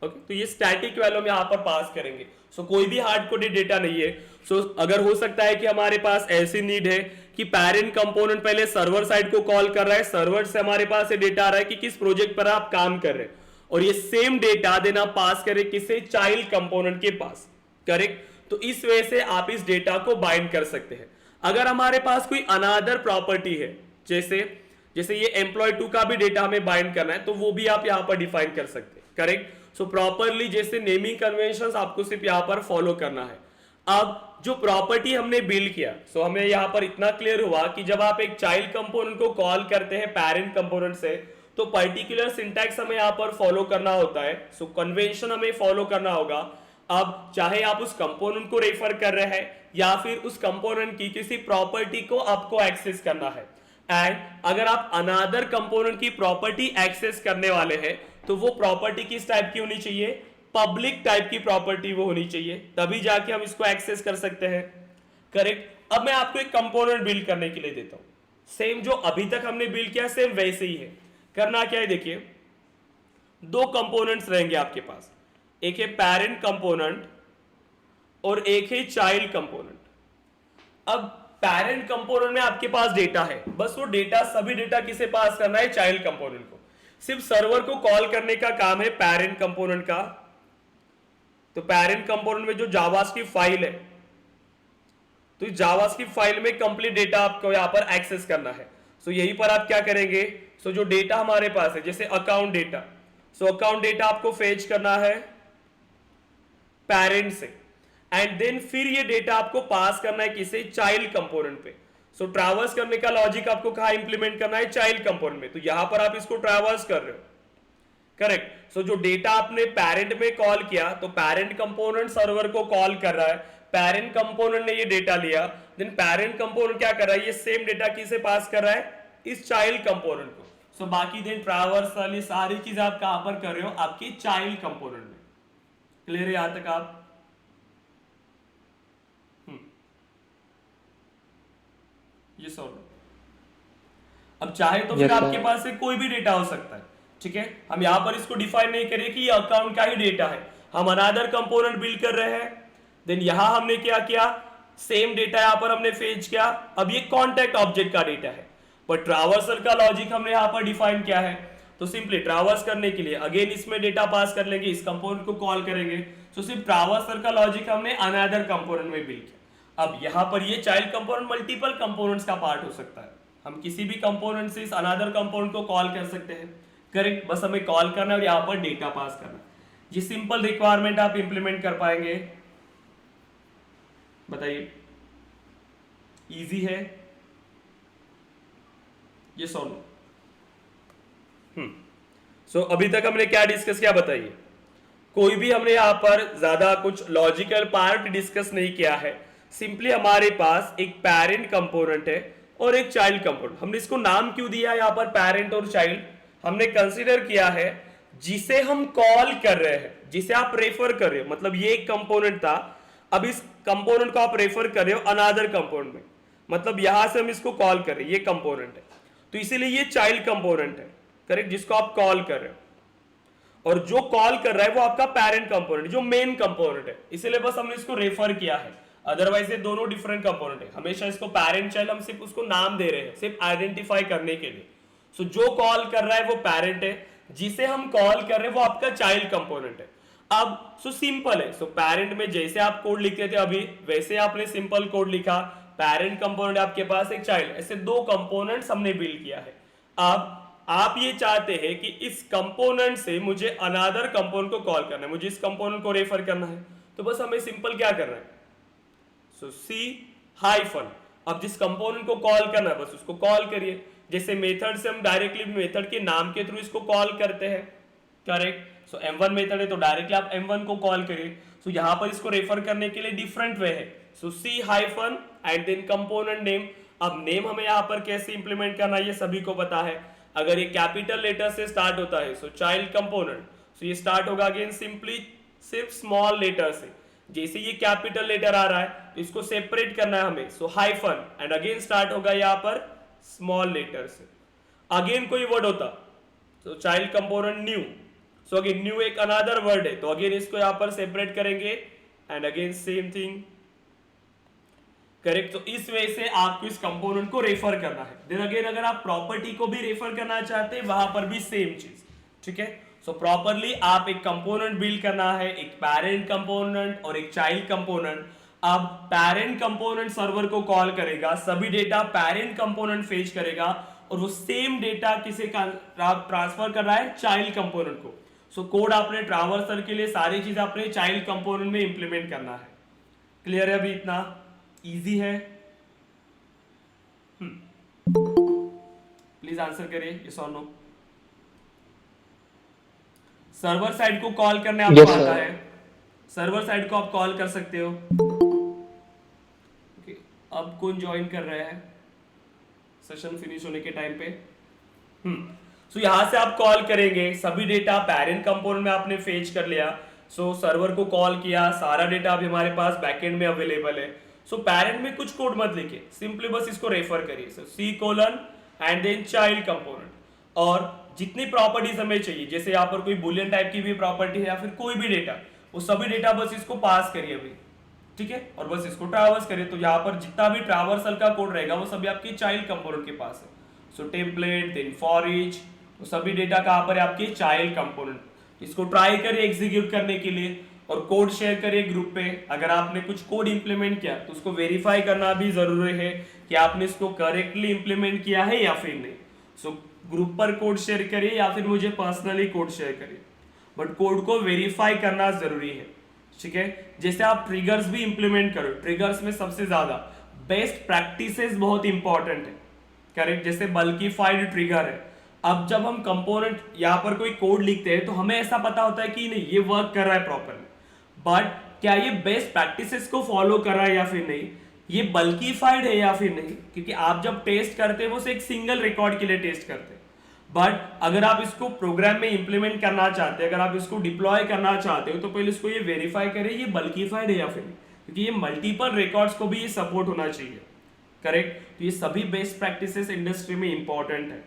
ओके। तो ये स्टैटिक वैल्यू हम यहाँ पर पास करेंगे। सो कोई भी हार्ड कोडेड डेटा नहीं है। सो अगर हो सकता है कि हमारे पास ऐसी नीड है कि पेरेंट कंपोनेंट पहले सर्वर साइड को कॉल कर रहा है, सर्वर से हमारे पास ये डेटा आ रहा है कि किस प्रोजेक्ट पर आप काम कर रहे हैं, और ये सेम डेटा देन आप पास करें किसे, चाइल्ड कंपोनेंट के पास, करेक्ट। तो इस वजह से आप इस डेटा को बाइंड कर सकते हैं। अगर हमारे पास कोई अनदर प्रॉपर्टी है, जैसे ये एम्प्लॉय2 का भी डेटा हमें बाइंड करना है, तो वो भी आप यहां पर डिफाइन कर सकते हैं, करेक्ट। सो प्रॉपरली जैसे नेमिंग कन्वेंशंस आपको सिर्फ यहां पर फॉलो करना है। अब जो प्रॉपर्टी हमने बिल्ड किया, सो हमें यहां पर इतना क्लियर हुआ कि जब आप एक चाइल्ड कंपोनेंट को कॉल करते हैं पेरेंट कंपोनेंट से, तो पर्टिकुलर सिंटैक्स हमें यहां पर फॉलो करना होता है। सो कन्वेंशन हमें फॉलो करना होगा। अब चाहे आप उस कंपोनेंट को रेफर कर रहे हैं या फिर उस कंपोनेंट की किसी प्रॉपर्टी को आपको एक्सेस करना है, एंड अगर आप अनदर कंपोनेंट की प्रॉपर्टी एक्सेस करने वाले हैं तो वो प्रॉपर्टी किस टाइप की होनी चाहिए, पब्लिक टाइप की प्रॉपर्टी वो होनी चाहिए, तभी जाके हम इसको एक्सेस कर सकते हैं, करेक्ट। अब मैं आपको एक कंपोनेंट बिल्ड करने के लिए देता हूं, सेम जो अभी तक हमने बिल्ड किया सेम वैसे ही है। करना क्या है, देखिए दो कंपोनेंट्स रहेंगे आपके पास, एक है पेरेंट कंपोनेंट और एक है चाइल्ड कंपोनेंट। अब पेरेंट कंपोनेंट में आपके पास डेटा है, बस वो डेटा सभी डेटा किसे पास करना है, चाइल्ड कंपोनेंट को। सिर्फ सर्वर को कॉल करने का काम है पेरेंट कंपोनेंट का। तो पेरेंट कंपोनेंट में जो जावास्क्रिप्ट फाइल है, तो इस जावास्क्रिप्ट फाइल में कंप्लीट डेटा आपको यहां पर एक्सेस करना है। सो यहीं पर आप क्या करेंगे, सो जो डेटा हमारे पास है जैसे account data, so account data आपको फेच करना है पेरेंट से, एंड देन फिर ये डेटा आपको पास करना है किसे, चाइल्ड कंपोनेंट पे। सो ट्रैवर्स करने का लॉजिक आपको कहां इंप्लीमेंट करना है, चाइल्ड कंपोनेंट में। तो यहां पर आप इसको ट्रैवर्स कर रहे हो, करेक्ट। सो जो डेटा आपने पेरेंट में कॉल किया, तो पेरेंट कंपोनेंट सर्वर को कॉल कर रहा है, पेरेंट कंपोनेंट ने ये डेटा लिया, देन पेरेंट कंपोनेंट क्या कर रहा है, ये सेम डेटा किसे पास कर रहा है, इस चाइल्ड कंपोनेंट को। सो बाकी देन ट्रैवर्स वाली सारी चीजें आप कहां पर कर रहे हो, आपकी चाइल्ड कंपोनेंट में। क्लियर है यहां तक आप? ये सॉल्व। अब चाहे तो फिर आपके पास से कोई भी डेटा हो सकता है, ठीक है। हम यहां पर इसको डिफाइन नहीं करें कि ये अकाउंट का ही डेटा है, हम अनदर कंपोनेंट बिल्ड कर रहे हैं। देन यहां हमने क्या किया, सेम डेटा यहां पर हमने फेच किया। अब ये कॉन्टैक्ट ऑब्जेक्ट का डेटा है, पर ट्रैवर्सल का लॉजिक हमने यहां पर डिफाइन किया है। तो सिंपली ट्रैवर्स करने के लिए अगेन इसमें डेटा पास कर लेंगे, इस कंपोनेंट को कॉल करेंगे। तो सिर्फ ट्रैवर्सल का लॉजिक हमने अनदर कंपोनेंट में बिल्ड किया। अब यहां पर ये चाइल्ड कंपोनेंट मल्टीपल कंपोनेंट्स का पार्ट हो सकता है, हम किसी भी कंपोनेंट से इस अनदर कंपोनेंट को कॉल कर सकते हैं, करेक्ट। बस हमें कॉल करना है और यहां पर डेटा पास करना है। ये सिंपल रिक्वायरमेंट आप इंप्लीमेंट कर पाएंगे, बताइए, इजी है ये सॉल्व। सो अभी तक हमने क्या डिस्कस किया बताइए, कोई भी हमने यहां पर ज्यादा कुछ लॉजिकल पार्ट डिस्कस नहीं किया है। सिंपली हमारे पास एक पेरेंट कंपोनेंट है और एक चाइल्ड कंपोनेंट। हमने इसको नाम क्यों दिया यहां पर पेरेंट और चाइल्ड, हमने कंसीडर किया है जिसे हम कॉल कर रहे हैं, जिसे आप रेफर कर रहे हो। मतलब ये एक कंपोनेंट था, अब इस कंपोनेंट को आप रेफर कर रहे हो अनदर कंपोनेंट में, मतलब यहां से हम इसको कॉल कर रहे हैं, ये कंपोनेंट है, तो इसीलिए ये चाइल्ड कंपोनेंट है, करेक्ट, जिसको आप कॉल कर रहे हो। और जो कॉल कर रहा है वो आपका पेरेंट कंपोनेंट, जो मेन कंपोनेंट है, इसीलिए बस हमने इसको रेफर किया है। अदरवाइज ये दोनों डिफरेंट कंपोनेंट है। हमेशा इसको पेरेंट चाइल्ड हम सिर्फ उसको नाम दे रहे हैं, सिर्फ आइडेंटिफाई करने के लिए। सो जो कॉल कर रहा है वो पेरेंट है, जिसे हम कॉल कर रहे हैं वो आपका चाइल्ड कंपोनेंट है। अब सो सिंपल है, सो पेरेंट में जैसे आप कोड लिखते थे अभी, वैसे आपने सिंपल कोड लिखा, पेरेंट कंपोनेंट आपके पास एक चाइल्ड, ऐसे दो कंपोनेंट्स हमने बिल्ड किया है। अब आप ये चाहते हैं कि इस कंपोनेंट से मुझे अनदर कंपोनेंट को कॉल करना है, मुझे इस कंपोनेंट को रेफर करना है, तो बस हमें सिंपल क्या करना है, सो सी हाइफन, अब जिस कंपोनेंट को कॉल करना है बस उसको कॉल करिए। जैसे मेथड से हम डायरेक्टली मेथड के नाम के थ्रू इसको कॉल करते हैं, करेक्ट। सो m1 मेथड है तो डायरेक्टली आप m1 को कॉल करिए। सो यहाँ पर इसको रेफर करने के लिए डिफरेंट वे है. So C hyphen and then component name. अब नेम हमें यहाँ पर कैसे इंप्लीमेंट करना है ये सभी को पता है. अगर ये कैपिटल लेटर से स्टार्ट होता है सो चाइल्ड कंपोनेंट, सो ये स्टार्ट होगा अगेन सिंपली सिर्फ स्मॉल लेटर से. जैसे ये कैपिटल लेटर आ रहा है तो इसको सेपरेट करना है हमें. सो हाइफन एंड अगेन स्टार्ट होगा यहाँ पर स्मॉल लेटर से. अगेन कोई वर्ड होता तो child component new. So again new एक अनदर वर्ड है तो अगेन इसको यहाँ पर सेपरेट करेंगे and again same thing. Correct. तो इस वे से आपको इस कंपोनेंट को रेफर करना है. देन अगेन अगर आप प्रॉपर्टी को भी रेफर करना चाहते हैं वहां पर भी सेम चीज. ठीक है. सो प्रॉपरली आप एक कंपोनेंट बिल्ड करना है, एक पैरेंट कंपोनेंट और एक चाइल्ड कंपोनेंट. अब पैरेंट कंपोनेंट सर्वर को कॉल करेगा, सभी डेटा पैरेंट कंपोनेंट फेच करेगा और वो सेम डेटा किसे ट्रांसफर कर रहा है, चाइल्ड कंपोनेंट को. सो कोड आपने ट्रावर्सल के लिए सारी चीज आपने चाइल्ड कंपोनेंट में इंप्लीमेंट करना है. क्लियर है? अभी इतना इजी है. प्लीज आंसर करिए यस और नो. सर्वर साइड को कॉल करने आपको Yes, आता sir. है. सर्वर साइड को आप कॉल कर सकते हो. Okay. अब कौन ज्वाइन कर रहा है सेशन फिनिश होने के टाइम पे? सो यहां से आप कॉल करेंगे, सभी डेटा पेरेंट कंपोनेंट में आपने फेच कर लिया. सो सर्वर को कॉल किया, सारा डेटा अभी हमारे पास बैकएंड में अवेलेबल है. सो पैरेंट में कुछ कोड मत लिखे, सिंपली बस इसको रेफर करिए. So C colon and then child component. और जितनी प्रॉपर्टीज हमें चाहिए, जैसे यहाँ पर कोई बुलियन टाइप की भी प्रॉपर्टी है या फिर कोई भी डेटा, वो सभी डेटा बस इसको पास करिए अभी. ठीक है. और बस इसको ट्रावर्स करिए. तो यहाँ पर जितना भी ट्रावर्सल का कोड रहेगा वो सभी आपके चाइल्ड कंपोनेंट के पास है. सो टेम्पलेट देन फॉर ईच, तो सभी डेटा कहाँ पर है आपके चाइल्ड कंपोनेंट. इसको ट्राई करिए एग्जीक्यूट करने के लिए और कोड शेयर करिए ग्रुप पे. अगर आपने कुछ कोड इंप्लीमेंट किया तो उसको वेरीफाई करना भी जरूरी है कि आपने इसको करेक्टली इंप्लीमेंट किया है या फिर नहीं. सो ग्रुप पर कोड शेयर करिए या फिर मुझे पर्सनली कोड शेयर करिए, बट कोड को वेरीफाई करना जरूरी है. ठीक है. जैसे आप ट्रिगर्स भी इंप्लीमेंट करो, ट्रिगर्स में सबसे ज्यादा बेस्ट प्रैक्टिसेस बहुत इंपॉर्टेंट है. करेक्ट. जैसे बल्किफाइड ट्रिगर है. अब जब हम कंपोनेंट यहाँ पर कोई कोड लिखते हैं तो हमें ऐसा पता होता है कि नहीं ये वर्क कर रहा है प्रॉपरली, बट क्या ये बेस्ट प्रैक्टिसेस को फॉलो कर रहा है या फिर नहीं, ये बल्किफाइड है या फिर नहीं. क्योंकि आप जब टेस्ट करते हैं वो एक सिंगल रिकॉर्ड के लिए टेस्ट करते हैं, बट अगर आप इसको प्रोग्राम में इंप्लीमेंट करना चाहते हैं, अगर आप इसको डिप्लॉय करना चाहते हो तो पहले इसको ये वेरीफाई करें ये बल्किफाइड है या फिर नहीं. क्योंकि ये मल्टीपल रिकॉर्ड्स को भी ये सपोर्ट होना चाहिए. करेक्ट. तो ये सभी बेस्ट प्रैक्टिसेस इंडस्ट्री में इंपॉर्टेंट है.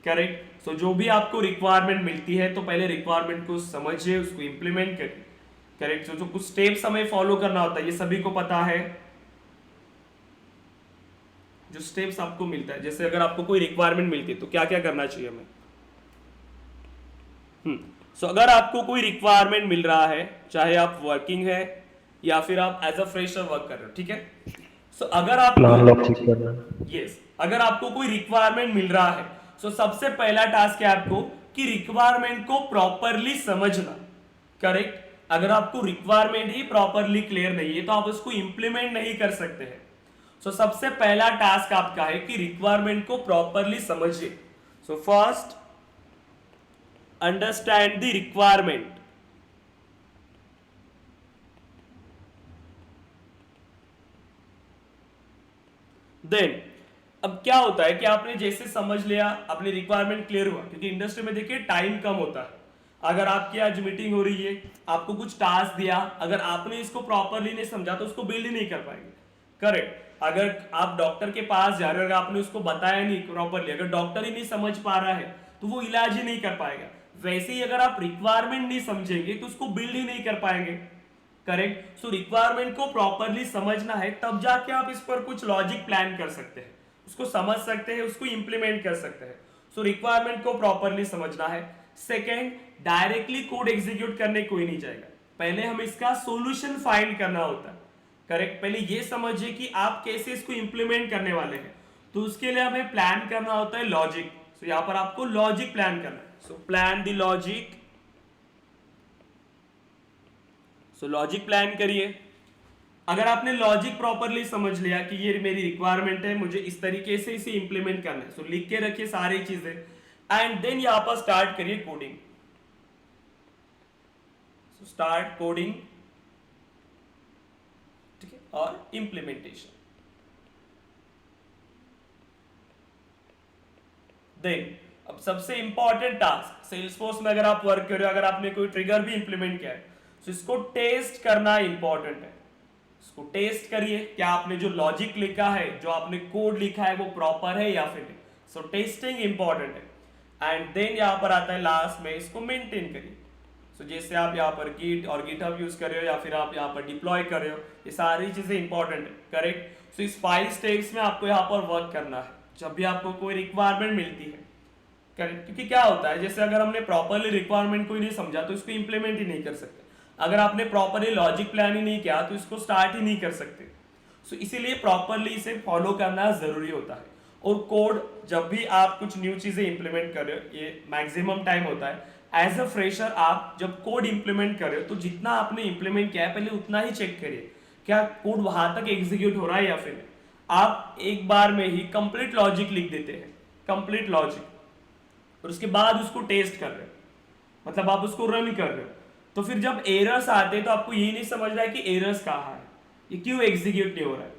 करेक्ट. सो जो भी आपको रिक्वायरमेंट मिलती है तो पहले रिक्वायरमेंट को समझिए, उसको इंप्लीमेंट करिए. करेक्ट. सो जो कुछ स्टेप्स हमें फॉलो करना होता है ये सभी को पता है. जो स्टेप्स आपको मिलता है, जैसे अगर आपको कोई रिक्वायरमेंट मिलती है तो क्या क्या करना चाहिए हमें. सो अगर आपको कोई रिक्वायरमेंट मिल रहा है, चाहे आप वर्किंग है या फिर आप एज अ फ्रेशर वर्क कर रहे हो, ठीक है. सो अगर आप प्लान लॉक चेक करना. यस, अगर आपको कोई रिक्वायरमेंट मिल रहा है सो सबसे पहला टास्क है आपको कि रिक्वायरमेंट को प्रॉपरली समझना. करेक्ट. अगर आपको रिक्वायरमेंट ही प्रॉपरली क्लियर नहीं है तो आप उसको इंप्लीमेंट नहीं कर सकते हैं. सो सबसे पहला टास्क आपका है कि रिक्वायरमेंट को प्रॉपरली समझिए. So first understand the requirement. Then अब क्या होता है कि आपने जैसे समझ लिया, अपनी रिक्वायरमेंट क्लियर हुआ, क्योंकि इंडस्ट्री में देखिए टाइम कम होता है. अगर आपकी आज मीटिंग हो रही है, आपको कुछ टास्क दिया, अगर आपने इसको प्रॉपरली नहीं समझा तो उसको बिल्ड ही नहीं कर पाएंगे. करेक्ट. अगर आप डॉक्टर के पास जा रहे हो, अगर आपने उसको बताया नहीं प्रॉपरली, अगर डॉक्टर ही नहीं समझ पा रहा है तो वो इलाज ही नहीं कर पाएगा. वैसे ही अगर आप रिक्वायरमेंट नहीं समझेंगे तो उसको बिल्ड ही नहीं कर पाएंगे. करेक्ट. सो रिक्वायरमेंट को प्रॉपरली समझना है, तब जाके आप इस पर कुछ लॉजिक प्लान कर सकते हैं, उसको समझ सकते हैं, उसको इंप्लीमेंट कर सकते हैं. सो रिक्वायरमेंट को प्रॉपरली समझना है. सेकेंड, डायरेक्टली कोड एग्जीक्यूट करने कोई नहीं जाएगा, पहले हम इसका सॉल्यूशन फाइंड करना होता है. करेक्ट. पहले ये समझिए कि आप कैसे इसको इंप्लीमेंट करने वाले हैं, तो उसके लिए हमें प्लान करना होता है लॉजिक. सो यहां पर आपको लॉजिक प्लान करना है. So plan the logic. So logic plan करिए. अगर आपने लॉजिक प्रॉपरली समझ लिया कि ये मेरी रिक्वायरमेंट है, मुझे इस तरीके से इसे इंप्लीमेंट करना है, सो लिख के रखिए सारी चीजें एंड देन यहां पर स्टार्ट करिए कोडिंग. स्टार्ट कोडिंग, ठीक है, और इम्प्लीमेंटेशन। देन अब सबसे इंपॉर्टेंट टास्क सेल्सफोर्स में अगर आप वर्क कर रहे हो, अगर आपने कोई ट्रिगर भी इंप्लीमेंट किया है तो इसको टेस्ट करना इंपॉर्टेंट है। इसको टेस्ट करिए, क्या आपने जो लॉजिक लिखा है, जो आपने कोड लिखा है वो प्रॉपर है या फिर नहीं। सो टेस्टिंग इंपॉर्टेंट है। एंड देन यहाँ पर आता है लास्ट में, इसको मेंटेन करिए। सो जैसे आप यहाँ पर गिट और गिटहब यूज कर रहे हो या फिर आप यहाँ पर डिप्लॉय कर रहे हो, ये सारी चीजें इंपॉर्टेंट है, करेक्ट। सो इस 5 स्टेप्स में आपको यहाँ पर वर्क करना है जब भी आपको कोई रिक्वायरमेंट मिलती है, करेक्ट। क्योंकि क्या होता है, जैसे अगर हमने प्रॉपरली रिक्वायरमेंट कोई नहीं समझा तो इसको इंप्लीमेंट ही नहीं कर सकते। अगर आपने प्रॉपरली लॉजिक प्लान ही नहीं किया तो इसको स्टार्ट ही नहीं कर सकते। सो इसीलिए प्रॉपरली इसे फॉलो करना जरूरी होता है। और कोड जब भी आप कुछ न्यू चीजें इंप्लीमेंट कर रहे हो, ये मैक्सिमम टाइम होता है एज अ फ्रेशर, आप जब कोड इंप्लीमेंट कर रहे हो तो जितना आपने इंप्लीमेंट किया है पहले उतना ही चेक करिए, क्या कोड वहां तक एग्जीक्यूट हो रहा है या फिर नहीं। आप एक बार में ही कंप्लीट लॉजिक लिख देते हैं, कंप्लीट लॉजिक, और उसके बाद उसको टेस्ट कर रहे हो, मतलब आप उसको रन कर रहे हो, तो फिर जब एरर्स आते हैं तो आपको ये नहीं समझ रहा है कि एरर्स कहाँ है, ये क्यों एग्जीक्यूट नहीं हो रहा है।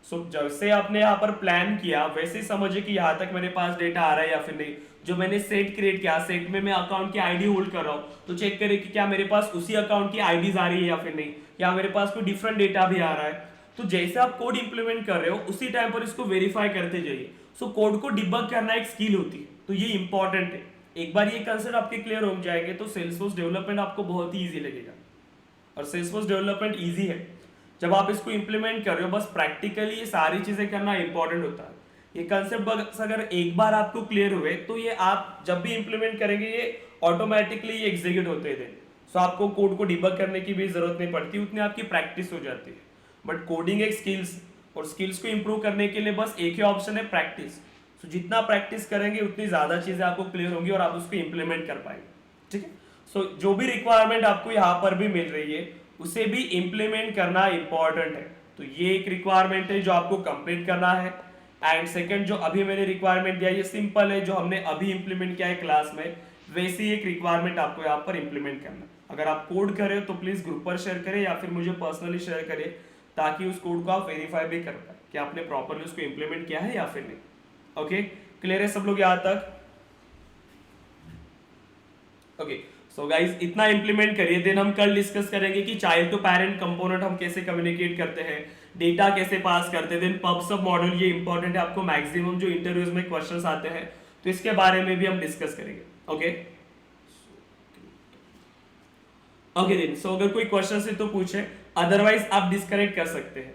सो जैसे आपने यहाँ पर प्लान किया वैसे समझिए कि यहाँ तक मेरे पास डेटा आ रहा है या फिर नहीं। जो मैंने सेट क्रिएट किया, सेट में मैं अकाउंट की आईडी होल्ड कर रहा हूँ, तो चेक करें कि क्या मेरे पास उसी अकाउंट की आईडीज आ रही है या फिर नहीं, या मेरे पास कोई डिफरेंट डेटा भी आ रहा है। तो जैसे आप कोड इंप्लीमेंट कर रहे हो उसी टाइम पर इसको वेरीफाई करते जाइए। सो कोड को डिबग करना एक स्किल होती है, तो ये इंपॉर्टेंट है। एक बार ये कंसेप्ट आपके क्लियर हो जाएंगे तो सेल्सफोर्स डेवलपमेंट आपको बहुत ही ईजी लगेगा। और सेल्सफोर्स डेवलपमेंट ईजी है जब आप इसको इंप्लीमेंट कर रहे हो, बस प्रैक्टिकली ये सारी चीजें करना इंपॉर्टेंट होता है। ये कंसेप्ट बस अगर एक बार आपको क्लियर हुए तो ये आप जब भी इंप्लीमेंट करेंगे ये ऑटोमेटिकली ये एग्जीक्यूट होते हैं। सो आपको कोड को डिबग करने की भी जरूरत नहीं पड़ती, उतनी आपकी प्रैक्टिस हो जाती है। बट कोडिंग एक स्किल्स, और स्किल्स को इंप्रूव करने के लिए बस एक ही ऑप्शन है, प्रैक्टिस। सो जितना प्रैक्टिस करेंगे उतनी ज्यादा चीजें आपको क्लियर होंगी और आप उसको इंप्लीमेंट कर पाएंगे, ठीक है। सो जो भी रिक्वायरमेंट आपको यहाँ पर भी मिल रही है उसे भी इंप्लीमेंट करना इंपॉर्टेंट है। तो ये एक रिक्वायरमेंट है जो आपको कंप्लीट करना है। एंड सेकंड जो अभी मैंने रिक्वायरमेंट दिया ये सिंपल है, जो हमने अभी इंप्लीमेंट किया है क्लास में, वैसी एक रिक्वायरमेंट आपको यहाँ पर इंप्लीमेंट करना है। अगर आप कोड कर रहे हो तो प्लीज ग्रुप पर शेयर करें या फिर मुझे पर्सनली शेयर करें, ताकि उस कोड को आप वेरीफाई भी कर पाए कि आपने प्रॉपरली उसको इंप्लीमेंट किया है या फिर नहीं। ओके, क्लियर है सब लोग यहाँ तक? ओके, सो गाइज इतना इंप्लीमेंट करिए, देन हम कल डिस्कस करेंगे कि चाइल्ड टू पेरेंट कंपोनेंट हम कैसे कम्युनिकेट करते हैं, डेटा कैसे पास करते हैं। देन पब सब मॉडल, ये इंपॉर्टेंट है, आपको मैक्सिमम जो इंटरव्यूज में क्वेश्चंस आते हैं तो इसके बारे में भी हम डिस्कस करेंगे। ओके ओके देन, सो अगर कोई क्वेश्चन है तो पूछे, अदरवाइज आप डिस्कनेक्ट कर सकते हैं।